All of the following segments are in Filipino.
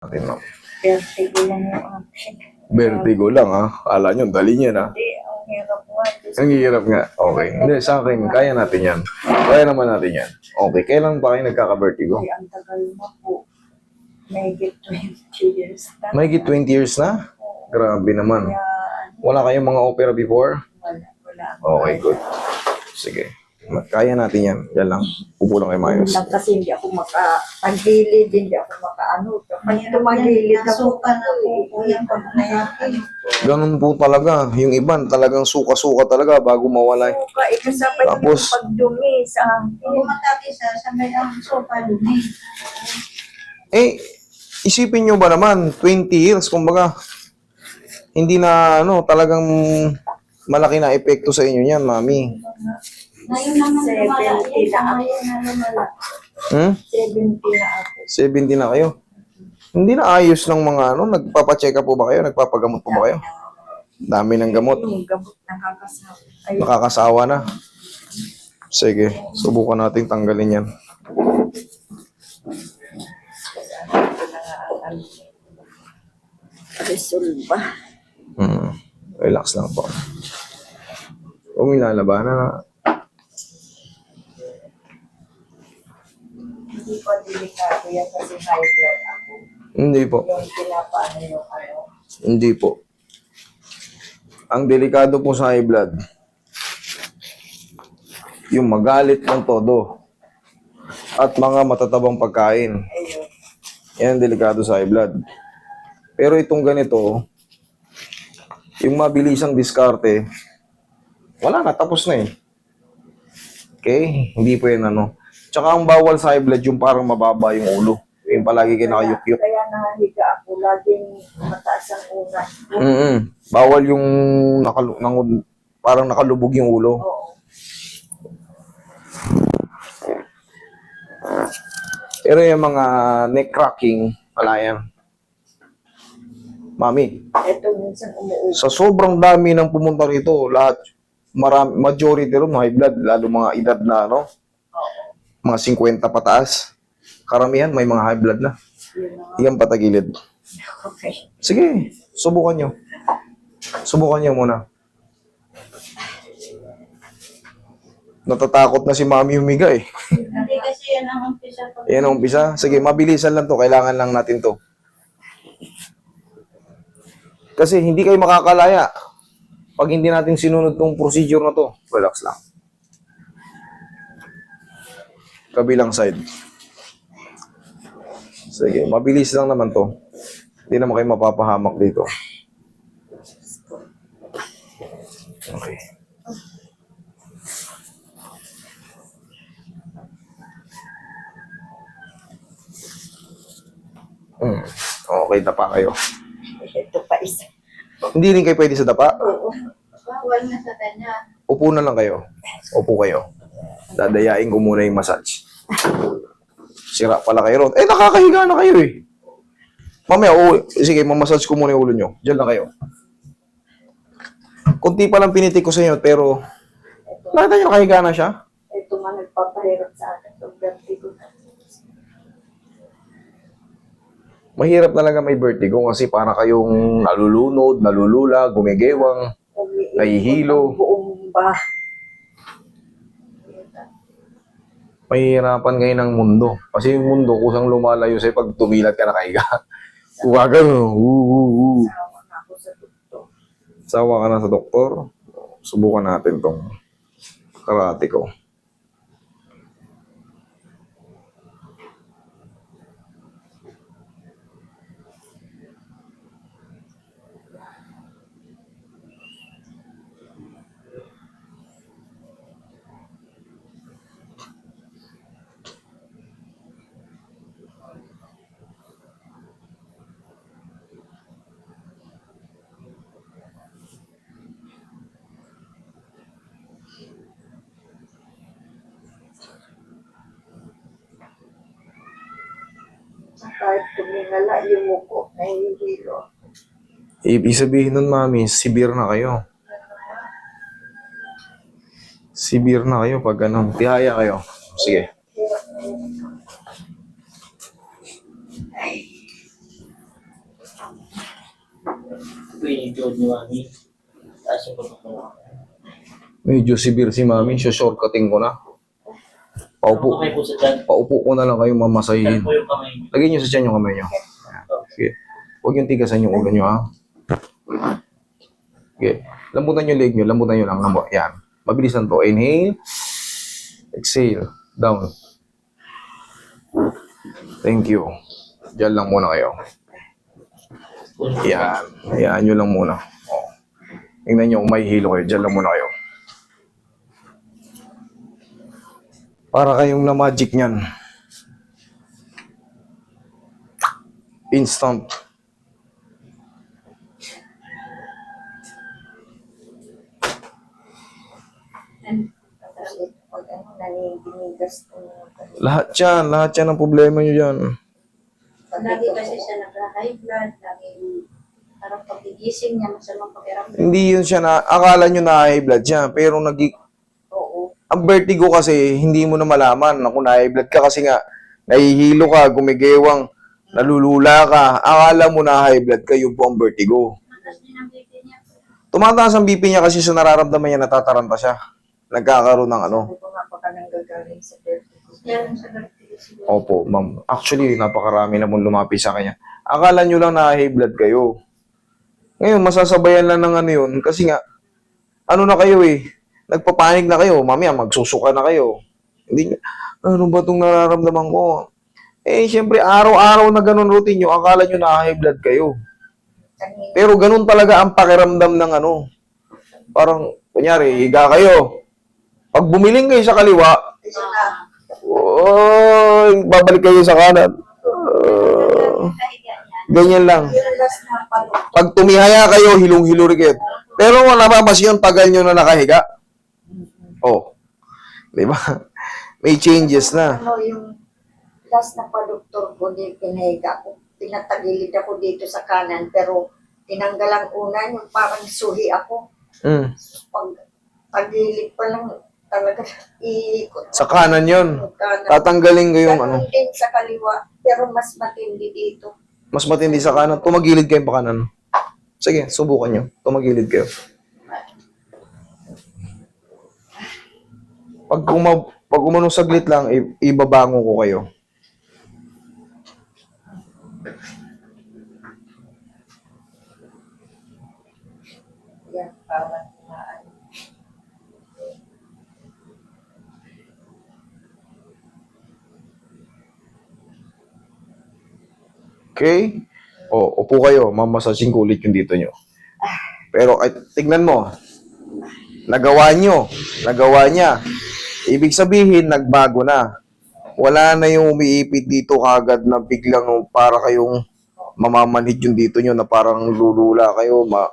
Natin, no? Vertigo lang yung action. Vertigo lang, ha? Kala nyo, dali niya, ha? Hindi, ang hirap nga. Ang hirap nga. Okay. Hindi, sa akin, kaya natin yan. Kaya naman natin yan. Okay. Kailan ba kayo nagkaka-vertigo? Ay, ang tagal mo po. Mayigit 20 years na. Mahigit 20 years na? Grabe naman. Kaya, Wala kayong mga opera before? wala. Okay, good. Sige. Kaya natin yan. Yan lang. Upo lang kayo maayos. Lang kasi hindi ako maka-tagilid, hindi ako maka-ano. Pag tumagilid ako, yung pag nayakin. Ganun po talaga. Yung iban talagang suka-suka talaga bago mawala. Suka, ikasabay Tapos, yung pagdumi sa Kung matapis sa may ang sopa dumi. eh, isipin nyo ba naman, 20 years, kumbaga, hindi na, talagang malaki na epekto sa inyo yan, mami. Ngayon naman 70 lumala. na. Ngayon na lumala. 70 na ako. 70 na kayo. Hindi na ayos ng mga, nagpapacheck up po ba kayo? Nagpapagamot po ba kayo? Dami ng gamot. Yung gamot nakakasawa. Ay, Nakakasawa na. Sige, subukan natin tanggalin yan. resolve. Relax lang po. Huwag mo ilalabanan na. Hindi pa delikado yan kasi high blood ako. Hindi po. Yung pinapaano yung ano. Hindi po. Ang delikado po sa high blood, yung magalit ng todo at mga matatabang pagkain. Ayun. Yan ang delikado sa high blood. Pero itong ganito, yung mabilisang diskarte, wala na, tapos na eh. Okay? Hindi po yan Tsaka ang bawal sa high blood, yung parang mababa yung ulo. Yung palagi kayo nakayuk-yuk. Kaya nahiga ako, laging mataas ang una. Bawal yung parang nakalubog yung ulo. Oo. Pero yung mga neck cracking, wala yan. Mami, Ito minsan umuupo. sa sobrang dami ng pumunta rito, lahat, majority ron high blood, lalo mga edad na, mga 50 pataas. Karamihan, may mga high blood na. Yun na. Iyan patagilid. Okay. Sige, subukan nyo. Subukan nyo muna. Natatakot na si Mami humiga eh. Hindi kasi yan ang umpisa. Yan ang umpisa. Sige, mabilisan lang to. Kailangan lang natin to. Kasi hindi kayo makakalaya pag hindi natin sinunod tong procedure na to. Relax lang. Kabilang side. Sige, mabilis lang naman to. Hindi naman kayo mapapahamak dito. Okay. Okay, dapa kayo. Ito pa isa. Hindi rin kayo pwede sa dapa? Oo. Bawal na sa kanya. Upo na lang kayo. Upo kayo. Dadayain ko muna yung massage. Sira pala kayo ron. Eh, nakakahiga na kayo eh. Mamaya, sige, mamassage ko muna yung ulo nyo. Diyan lang kayo. Kunti pa lang pinitik ko sa inyo, pero nakita nyo nakahiga na siya? Ito nga nagpapahirap sa akin. Itong vertigo na. Mahirap talaga may vertigo kasi para kayong nalulunod, nalulula, gumigewang, nahihilo. Buong ba. Mahihirapan kayo ng mundo. Kasi yung mundo kusang lumalayo sa'yo pag tumilat ka nakahiga. Uwagan mo. Sawa na ako sa doktor. Sawa ka na sa doktor. Subukan natin tong karate ko. Kahit tumingala yung muko, nahihilo. Ibig sabihin nun, mami, severe na kayo. Severe na kayo pag tihaya kayo. Sige. pinituod ni Mami. Tapos yung pagkakulang. Medyo severe si mami, shortcutting ko na. Paupo. Kamay po sa dyan. Paupo ko na lang kayong Dyan mamasahin. po yung kamay niyo. Lagyan nyo sa tiyan yung kamay nyo. Sige. Huwag yung tigasan yung ulo nyo, ha? Sige. Lambutan yung leg nyo. Lambutan nyo lang. Yan. Mabilisan to. Inhale. Exhale. Down. Thank you. Diyan lang muna kayo. Yan. Hayaan nyo lang muna. O. Tingnan nyo kung may hilo kayo. Diyan lang muna kayo. Para kayong na magic niyan. Instant. Kasi pag naninigas ko. Lahat yan ang problema nyo dyan. Lagi kasi siya nag-high blood, lagi parang pagkigising niya, masamang pakiramdam. Hindi yun siya na, akala nyo na high blood siya, pero Oo. ang vertigo kasi, hindi mo na malaman na kung na high blood ka kasi nga, nahihilo ka, gumigewang, nalulula ka, akala mo na high blood ka, yun po ang vertigo. Matas din ang BP niya. Tumataas ang BP niya kasi sa nararamdaman niya, natataranta siya. Nagkakaroon ng ano. Sabi ko nga baka nanggagaling sa vertigo. Kaya lang sa vertigo siguro. Opo, ma'am. Actually, napakarami na pong lumapit sa kanya. Akala nyo lang na high blood kayo. Ngayon, masasabayan lang ng ano yun. Kasi nga, ano na kayo eh. Nagpapanik na kayo. Mamaya, magsusuka na kayo. Hindi, ano ba itong nararamdaman ko? Eh, syempre, araw-araw na ganun routine nyo. Akala nyo na high blood kayo. Kanina, Pero ganun talaga ang pakiramdam ng ano. Parang, kunyari, higa kayo. Pag bumiling kayo sa kaliwa, isa na. babalik kayo sa kanan. Kahiga niya. Ganyan lang. Yung last na palo. Pag tumihaya kayo, hilong-hilo rin. Pero wala pa mas yun, tagal nyo na nakahiga. Oh. Di ba? May changes na. Ano yung last na pa-doktor ko, di pinahiga ko. Pinatagilid ako dito sa kanan, pero tinanggal ang una, yung parang suhi ako. Mm. Pag tagilid pa lang, talaga iikot. Sa kanan yun. Yung kanan. Tatanggalin ko yung ano. Ganun din sa kaliwa, pero mas matindi dito. Mas matindi sa kanan. Tumagilid kayo pa kanan. Sige, subukan nyo. Tumagilid kayo. Pag umanong saglit lang, ibabango ko kayo. Yan, parang kumaan. Okay? O, upo kayo. Mamasasing ko ulit yung dito nyo. Pero, ay, tignan mo. Nagawa nyo. Nagawa niya. Ibig sabihin, nagbago na. Wala na yung umiipit dito kagad na biglang para kayong mamamanhid yung dito nyo na parang lulula kayo. Tanggal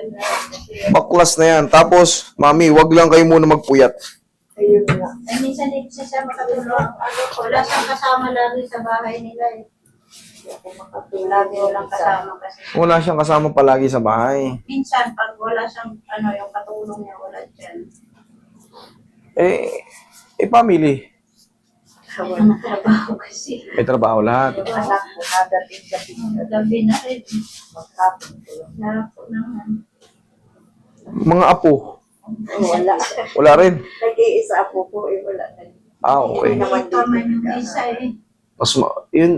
na kasi. Baklas na yan. Tapos, mami, wag lang kayo muna magpuyat. Ayun nga. Ay, minsan din siya makatulong. Wala siyang kasama lagi sa bahay nila eh. Hindi ako makatulog. Lagi walang kasama kasi. Wala siyang kasama palagi sa bahay. Minsan, pag wala siyang, yung katulong niya, wala dyan. Family. May mga trabaho kasi. May trabaho lahat. Yung anak ko nadating sa Gabi na rin. maghapon ko lang. Narap ko naman. Mga apo. Wala. Wala rin. Nag-iisa ako po, wala na. Okay. naman dito Tama yung nagkaanak. isa eh. Yun,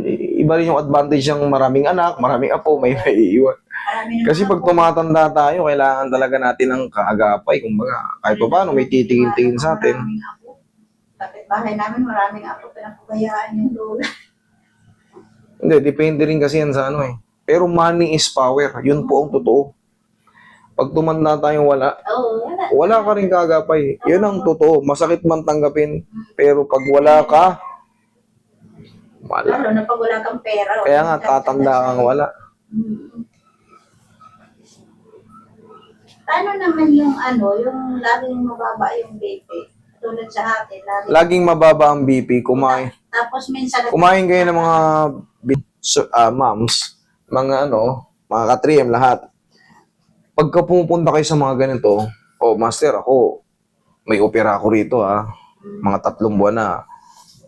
iba rin yung advantage ng maraming anak, maraming apo, may maiiwan. Marami naman Kasi pag ako. tumatanda tayo, kailangan talaga natin ng kaagapay. Kumbaga, kahit pa paano, may titingin-tingin sa atin. Maraming apo. Kapit bahay namin, maraming apo. Pinapabayaan yung lola. Hindi, depende rin kasi yan sa ano eh. Pero money is power. Yun po ang totoo. Pag tumanda tayo wala, Oo, wala. wala ka rin kaagapay. Yun ang totoo. Masakit man tanggapin. Pero pag wala ka, wala. Lalo na pag wala kang pera. Kaya nga, tatanda kang wala. Paano naman yung yung laging mababa yung BP? Tulad sa atin, Laging mababa ang BP. Tapos minsan, Kumain kayo ng mga moms, mga mga ka-3M lahat. Pagka pumupunta kayo sa mga ganito, master, ako, may opera ako rito mga 3 buwan na.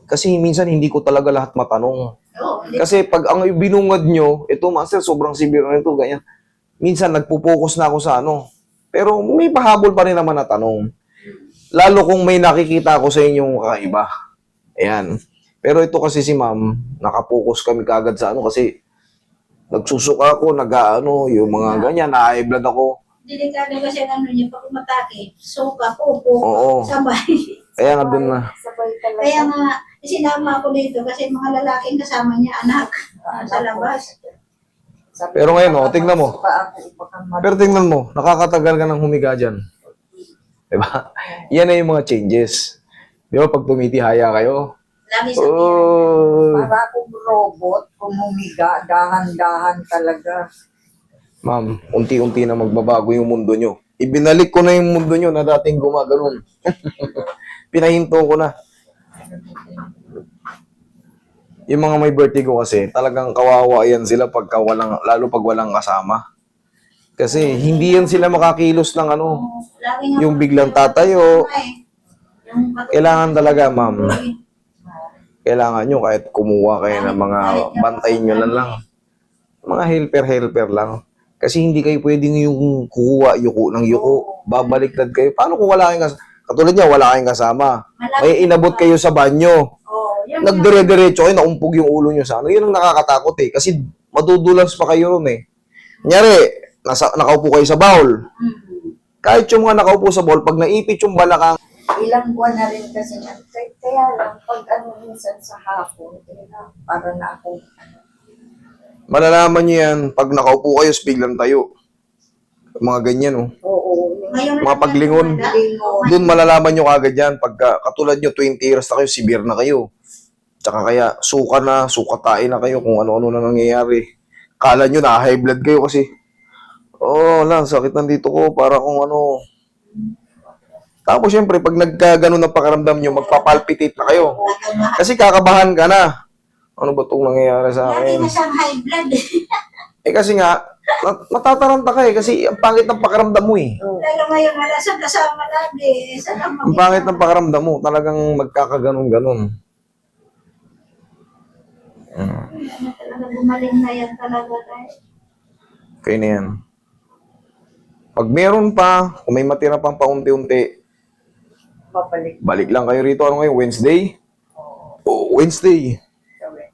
Kasi minsan hindi ko talaga lahat matanong. Oo, hindi. Kasi pag ang binungad nyo, ito master, sobrang severe na ito, ganyan. Minsan nagpo-focus na ako sa ano. Pero may pahabol pa rin naman na tanong. Lalo kung may nakikita ako sa inyong kakaiba. Ayan. Pero ito kasi si ma'am, nakapokus kami kagad sa ano kasi nagsusuka ako, nag-ano, yung mga ganyan, na-high blood ako. Delikado kasi ang ano niya, pag umatake, suka, pupo, Oo. sabay. Kaya nga dun na. Sabay talaga. Kaya nga, sinama ako dito kasi mga lalaking kasama niya, anak, sa labas. Sabi Pero ko, ngayon, baka tingnan mo. magsuka ako, baka Pero tingnan mo, nakakatagal ka ng humiga dyan. Diba? Yan na yung mga changes. Di ba pag tumitihaya kayo? Lagi sa Oh, para akong robot, kung humiga, dahan-dahan talaga. ma'am, unti-unti na magbabago yung mundo nyo. Ibinalik ko na yung mundo nyo na dating gumaganon. Pinahinto ko na. Yung mga may vertigo kasi, talagang kawawa yan sila pagka walang, lalo pag walang kasama. Kasi hindi yan sila makakilos ng ano, lagi nga yung mga- biglang tatayo. Yung katulad- Kailangan talaga, ma'am, kailangan nyo kahit kumuha kayo ng mga bantayin nyo lang. Mga helper lang. Kasi hindi kayo pwedeng yung kukuha yuko ng yuko. Babaliktad kayo. Paano kung wala kayong kasama? Katulad niya, wala kayong kasama. May inabot kayo sa banyo. Oh, yun nga. Nagdire-diretso kayo, naumpog yung ulo nyo sa ano. Yun ang nakakatakot eh. Kasi madudulas pa kayo ron eh. Kunyari, nakaupo kayo sa bowl. Kahit yung mga nakaupo sa bowl, pag naipit yung balakang, Ilang buwan na rin kasi yan. Kaya lang, pag ano minsan sa hapon, para na akong malalaman nyo yan, pag nakaupo kayo, biglang tayo. Mga ganyan oh. oo, yung Ngayon Mga paglingon. lingon. Doon malalaman nyo kagad yan. Pagka, katulad nyo, 20 years na kayo, severe na kayo. Tsaka kaya, sukatain na kayo kung ano-ano na nangyayari. Kala nyo na high blood kayo kasi, lang, sakit nandito ko, para kung ano. Tapos syempre, pag nagkaganon na pakiramdam nyo, magpapalpitate na kayo. Kasi kakabahan ka na. Ano ba itong nangyayari sa Lagi akin? na siyang high blood. Eh kasi nga, matataranta ka eh. Kasi ang pangit ng pakiramdam mo eh. Lalo ngayon, wala siyang kasama lagi. Saan ang Ang pangit ng pakiramdam mo, talagang magkakaganon-ganon. Talaga gumaling na yan talaga tayo. Kaya na yan. Pag meron pa, kung may matira pang paunti-unti, Babalik balik lang kayo rito. Ano ngayon? Wednesday? Oh, Wednesday. gawin.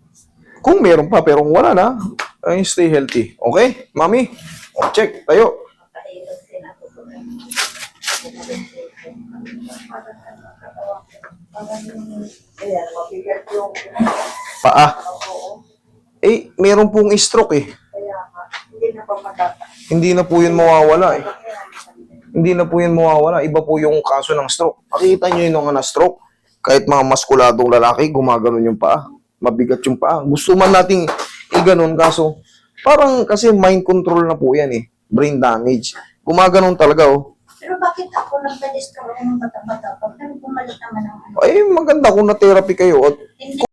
Kung meron pa, pero kung wala na, ay stay healthy. Okay? Mami? O, check. Tayo. Pailog din ako. Kaya mabigat yung Paa. oo. Eh, meron pong stroke eh. Kaya nga, hindi na pa matata. Hindi na po yun mawawala eh. Hindi na po yun mawawala. Iba po yung kaso ng stroke. Makita nyo yung mga na-stroke. Kahit mga maskuladong lalaki, gumaganon yung paa. Mabigat yung paa. Gusto man nating iganon, kaso parang kasi mind control na po yan eh. Brain damage. Gumaganon talaga oh. Pero bakit ako nagpa-discover ng bata-bata? Pag bumalik naman ang ano? Ay, maganda kung na-therapy kayo at Hindi